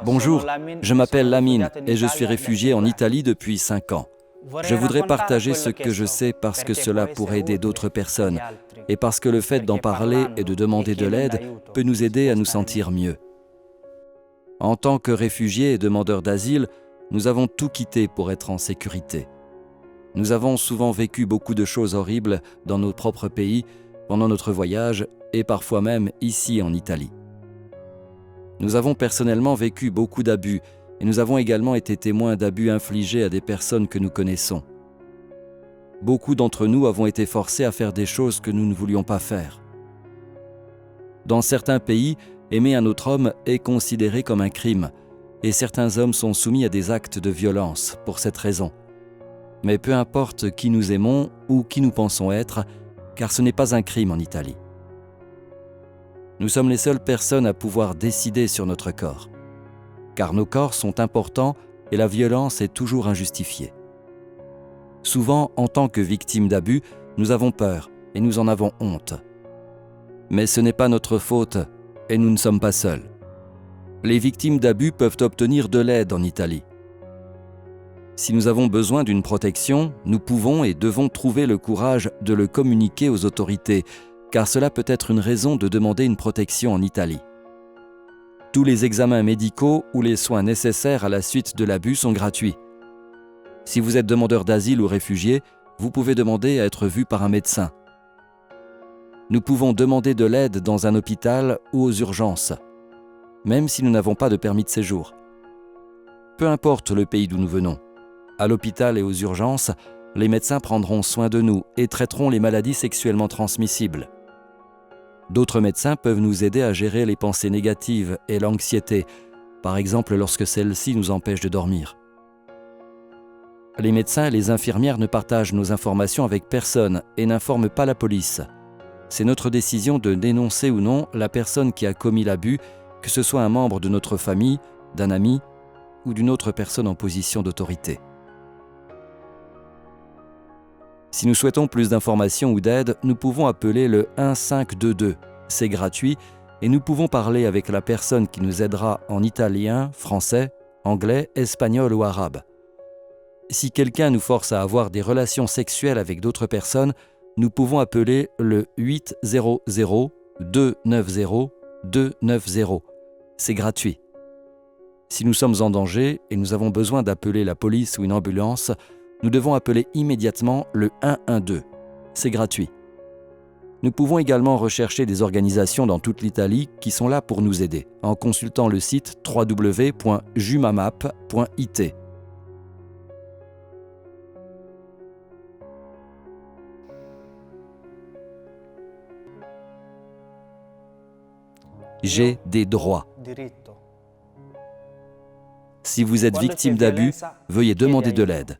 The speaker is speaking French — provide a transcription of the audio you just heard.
Bonjour, je m'appelle Lamine et je suis réfugié en Italie depuis 5 ans. Je voudrais partager ce que je sais parce que cela pourrait aider d'autres personnes et parce que le fait d'en parler et de demander de l'aide peut nous aider à nous sentir mieux. En tant que réfugiés et demandeurs d'asile, nous avons tout quitté pour être en sécurité. Nous avons souvent vécu beaucoup de choses horribles dans nos propres pays, pendant notre voyage et parfois même ici en Italie. Nous avons personnellement vécu beaucoup d'abus et nous avons également été témoins d'abus infligés à des personnes que nous connaissons. Beaucoup d'entre nous avons été forcés à faire des choses que nous ne voulions pas faire. Dans certains pays, aimer un autre homme est considéré comme un crime et certains hommes sont soumis à des actes de violence pour cette raison. Mais peu importe qui nous aimons ou qui nous pensons être, car ce n'est pas un crime en Italie. Nous sommes les seules personnes à pouvoir décider sur notre corps, car nos corps sont importants et la violence est toujours injustifiée. Souvent, en tant que victimes d'abus, nous avons peur et nous en avons honte. Mais ce n'est pas notre faute et nous ne sommes pas seuls. Les victimes d'abus peuvent obtenir de l'aide en Italie. Si nous avons besoin d'une protection, nous pouvons et devons trouver le courage de le communiquer aux autorités, car cela peut être une raison de demander une protection en Italie. Tous les examens médicaux ou les soins nécessaires à la suite de l'abus sont gratuits. Si vous êtes demandeur d'asile ou réfugié, vous pouvez demander à être vu par un médecin. Nous pouvons demander de l'aide dans un hôpital ou aux urgences, même si nous n'avons pas de permis de séjour. Peu importe le pays d'où nous venons, à l'hôpital et aux urgences, les médecins prendront soin de nous et traiteront les maladies sexuellement transmissibles. D'autres médecins peuvent nous aider à gérer les pensées négatives et l'anxiété, par exemple lorsque celles-ci nous empêchent de dormir. Les médecins et les infirmières ne partagent nos informations avec personne et n'informent pas la police. C'est notre décision de dénoncer ou non la personne qui a commis l'abus, que ce soit un membre de notre famille, d'un ami ou d'une autre personne en position d'autorité. Si nous souhaitons plus d'informations ou d'aide, nous pouvons appeler le 1522. C'est gratuit et nous pouvons parler avec la personne qui nous aidera en italien, français, anglais, espagnol ou arabe. Si quelqu'un nous force à avoir des relations sexuelles avec d'autres personnes, nous pouvons appeler le 800 290 290. C'est gratuit. Si nous sommes en danger et nous avons besoin d'appeler la police ou une ambulance, nous devons appeler immédiatement le 112. C'est gratuit. Nous pouvons également rechercher des organisations dans toute l'Italie qui sont là pour nous aider en consultant le site www.jumamap.it. J'ai des droits. Si vous êtes victime d'abus, veuillez demander de l'aide.